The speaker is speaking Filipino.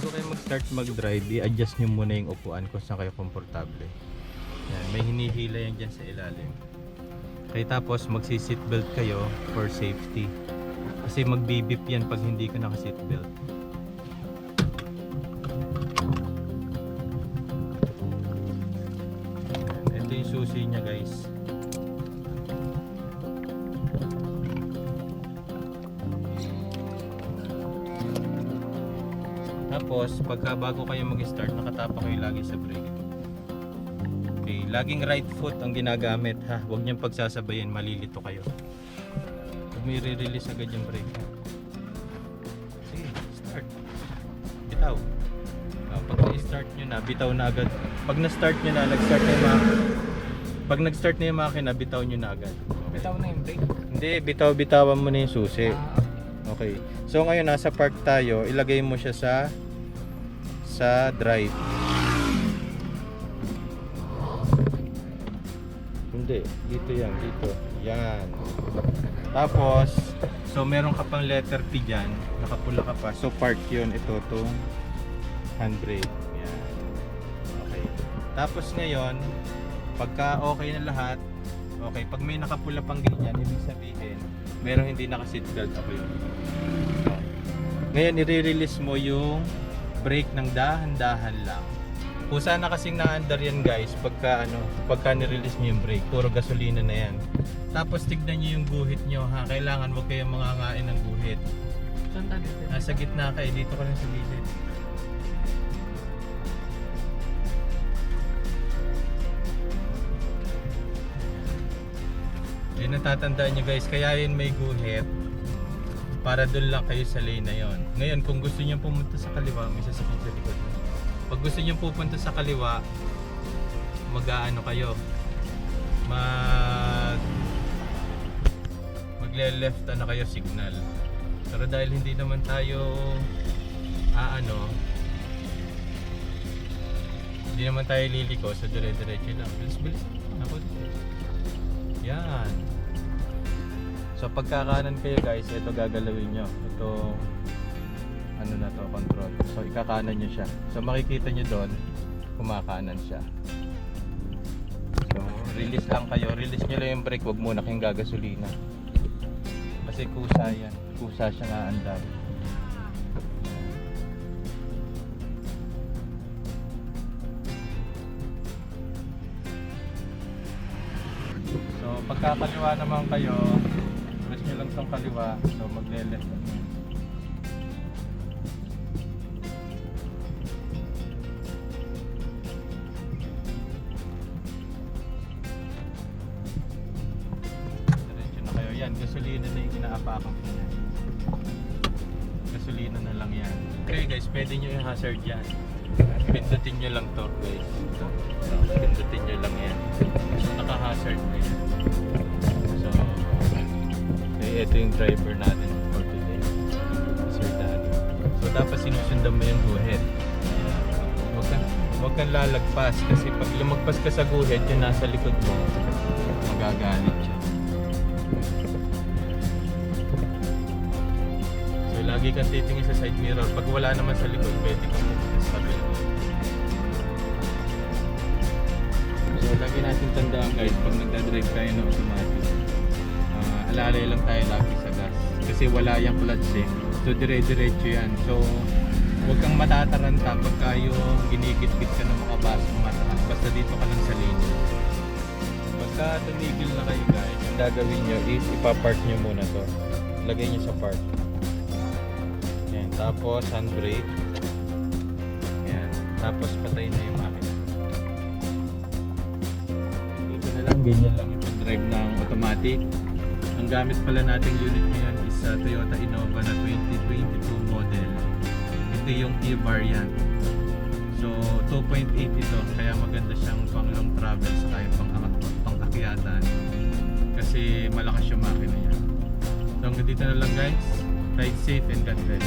bago kayo mag-start mag-drive, i-adjust nyo muna yung upuan kung saan kayo komportable. Yan, may hinihila yan dyan sa ilalim. Kaya tapos magsi-seatbelt kayo for safety. Kasi magbibip yan pag hindi ka naka-seatbelt. Ito yung susi niya, guys. Tapos, pagka bago kayo mag-start, nakatapa kayo lagi sa brake. Okay, laging right foot ang ginagamit ha. Huwag niyang pagsasabayin, malilito kayo. Huwag may re-release agad yung brake. Sige, start. Bitaw. Pag i-start nyo na, bitaw na agad. Pag na-start nyo na, nag-start na yung makina. Pag nag-start na yung makina, bitaw nyo na agad. Okay. Bitaw na yung brake? Hindi, bitaw-bitawan mo na yung susi. Okay. So ngayon nasa park tayo, ilagay mo siya sa drive. Hindi, dito yan, dito. Yan. Tapos, so meron ka pang letter P dyan, nakapula ka pa. So park yun, ito tong handbrake. Yan. Okay. Tapos ngayon, pagka okay na lahat, okay, pag may nakapula pang ganyan, ibig sabihin, merong hindi naka-seatbelt, ako yun. Okay. Ngayon, i-release mo yung brake ng dahan-dahan lang. Kung sana kasing na-under yan, guys, pagka nirelease nyo yung brake, puro gasolina na yan. Tapos tignan nyo yung guhit nyo, ha? Kailangan huwag kayong mangangain ng guhit. Saan tayo? Nasa gitna kayo, dito ka lang sa gilid. Yun, natatandaan nyo, guys, kaya yun may guhit para doon lang kayo sa lane na yon. Ngayon, kung gusto niyo pumunta sa kaliwa, may sasakyan sa likod mo. Pag gusto niyo pupunta sa kaliwa, mag-aano kayo, magle-left na kayo signal. Pero dahil hindi naman tayo hindi naman tayo liliko, so dire-diretso lang. Bilis-bilis ako. Yan. So pagkakanan kayo, guys, ito gagalawin nyo. Ito control. So ikakanan nyo siya. So makikita nyo doon, kumakanan siya. So release lang kayo. Release nyo lang yung brake, wag muna kayong gagasolina. Kasi kusa yan. Kusa siya nga andar. So pagkakaliwa naman kayo, press nyo lang sa kaliwa. So magle-left. Diretso na kayo. Yan, gasolina na yung inaapakan ko yan. Gasolina na lang yan. Okay guys, pwede nyo yung hazard yan. Pindutin nyo lang to, guys. So, pindutin nyo lang yan. So naka-hazard na yan. So okay, ito yung driver natin for today, Sir Daddy. So dapat sinusundan mo yung guhit. Huwag kang lalagpas kasi pag lumagpas ka sa guhit, yung nasa likod mo, magagalit siya. So lagi kang titingin sa side mirror. Pag wala naman sa likod, pwede kang pumunta sa kabila. So lagi natin tandaan, guys, pag nagdadrive tayo na automatic, alalay lang tayo lagi sa gas kasi wala yung clutch eh. So dire-diretso yan. So huwag kang matataranta pagka yung ginigit-git ka na makabasong mataas. Basta dito ka lang sa lane. Pagka tumigil na kayo, guys, ang gagawin nyo is ipapark nyo muna to. Lagay nyo sa park. Yan. Tapos handbrake. Yan. Tapos patayin na yung makina. Dito na lang, ganyan lang yung drive ng automatic. Ang gamit pala nating unit ngayon is Toyota Innova na 2022 model. Ito yung E-variant. So 2.8 ito, kaya maganda siyang pang long travel sa yung pang-akyatan. Kasi malakas yung makina niya. So hanggang dito na lang, guys. Ride safe and God bless.